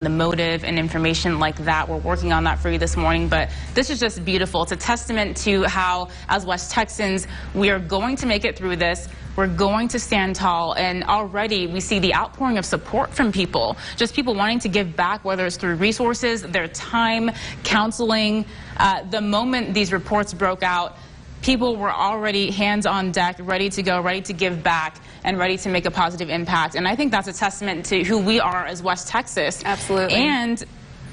the motive and information like that. We're working on that for you this morning, but this is just beautiful. It's a testament to how, as West Texans, we are going to make it through this. We're going to stand tall, and already we see the outpouring of support from people, just people wanting to give back, whether it's through resources, their time, counseling. The moment these reports broke out, people were already hands on deck, ready to go, ready to give back, and ready to make a positive impact. And I think that's a testament to who we are as West Texas. Absolutely. And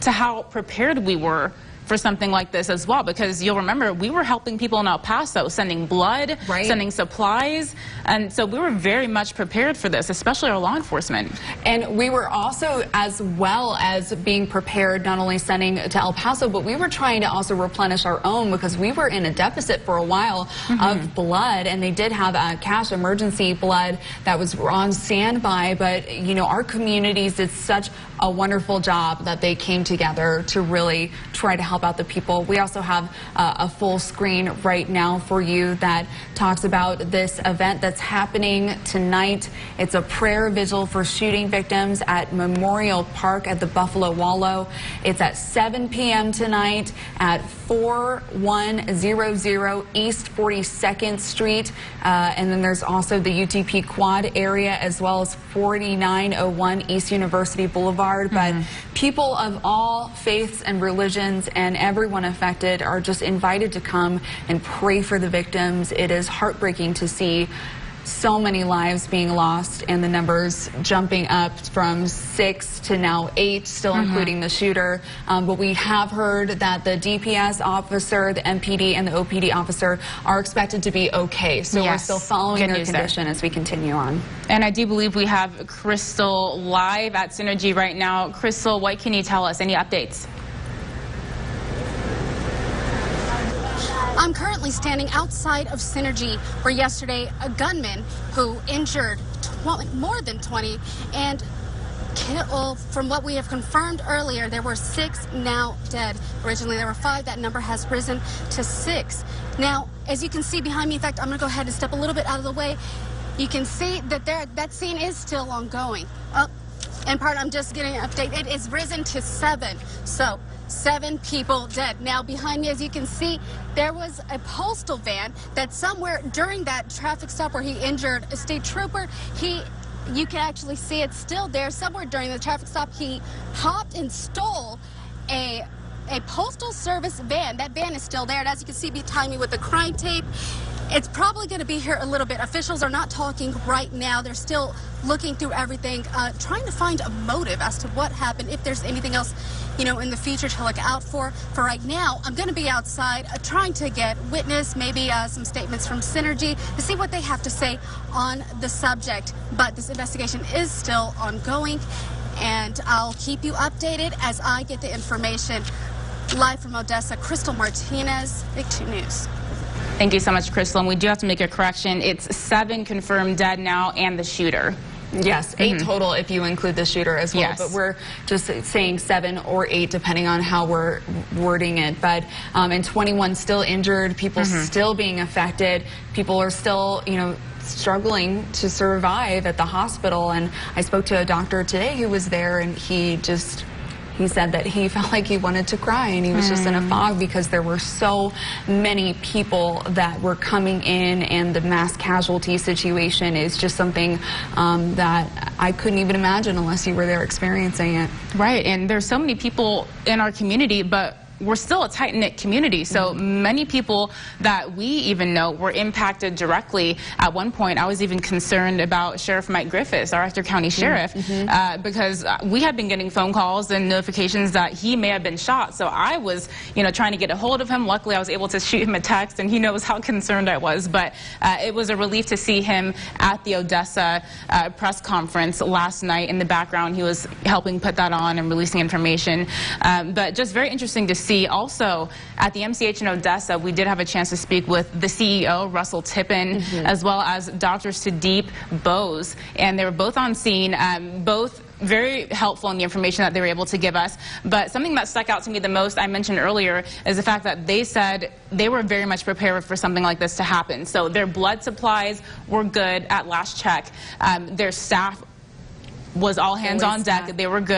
to how prepared we were for something like this as well, because you'll remember we were helping people in El Paso, sending blood, sending supplies, and so we were very much prepared for this, especially our law enforcement. And we were also, as well as being prepared, not only sending to El Paso, but we were trying to also replenish our own, because we were in a deficit for a while of blood, and they did have cash emergency blood that was on standby. But you know, our communities did such a wonderful job that they came together to really try to help out the people. We also have a full screen right now for you that talks about this event that's happening tonight. It's a prayer vigil for shooting victims at Memorial Park at the Buffalo Wallow. It's at 7 p.m. tonight at 4100 East 42nd Street. And then there's also the UTP Quad area, as well as 4901 East University Boulevard. But people of all faiths and religions and everyone affected are just invited to come and pray for the victims. It is heartbreaking to see so many lives being lost, and the numbers jumping up from 6 to now 8, still including the shooter. But we have heard that the DPS officer, the MPD, and the OPD officer are expected to be okay. So we're still following their condition as we continue on. And I do believe we have Crystal live at Synergy right now. Crystal, what can you tell us? Any updates? I'm currently standing outside of Synergy, where yesterday a gunman who injured more than 20 and killed, from what we have confirmed earlier, there were 6 now dead. Originally there were 5. That number has risen to 6. Now, as you can see behind me, in fact, I'm going to go ahead and step a little bit out of the way. You can see that that scene is still ongoing. In part, I'm just getting an update. It is risen to 7. So 7 people dead. Now behind me, as you can see, there was a postal van that somewhere during that traffic stop where he injured a state trooper, you can actually see it still there. Somewhere during the traffic stop, he hopped and stole a postal service van. That van is still there, and as you can see behind me with the crime tape, it's probably going to be here a little bit. Officials are not talking right now. They're still looking through everything, trying to find a motive as to what happened, if there's anything else, you know, in the future to look out for. For right now, I'm going to be outside trying to get witness, maybe some statements from Synergy to see what they have to say on the subject. But this investigation is still ongoing, and I'll keep you updated as I get the information. Live from Odessa, Crystal Martinez, Big 2 News. Thank you so much, Crystal. And we do have to make a correction. It's 7 confirmed dead now, and the shooter. Yes, 8 total if you include the shooter as well. But we're just saying 7 or 8 depending on how we're wording it. But and 21 still injured, people still being affected, people are still, you know, struggling to survive at the hospital. And I spoke to a doctor today who was there, and he said that he felt like he wanted to cry, and he was just in a fog because there were so many people that were coming in, and the mass casualty situation is just something that I couldn't even imagine unless you were there experiencing it. Right, and there's so many people in our community, but we're still a tight-knit community, so many people that we even know were impacted directly. At one point, I was even concerned about Sheriff Mike Griffiths, our Ector County Sheriff, because we had been getting phone calls and notifications that he may have been shot. So I was, you know, trying to get a hold of him. Luckily, I was able to shoot him a text, and he knows how concerned I was. But it was a relief to see him at the Odessa press conference last night. In the background, he was helping put that on and releasing information. But just very interesting to see. Also, at the MCH in Odessa, we did have a chance to speak with the CEO, Russell Tippin, as well as Dr. Sudeep Bose, and they were both on scene, both very helpful in the information that they were able to give us. But something that stuck out to me the most, I mentioned earlier, is the fact that they said they were very much prepared for something like this to happen. So their blood supplies were good at last check. Their staff was all hands on deck. They were good.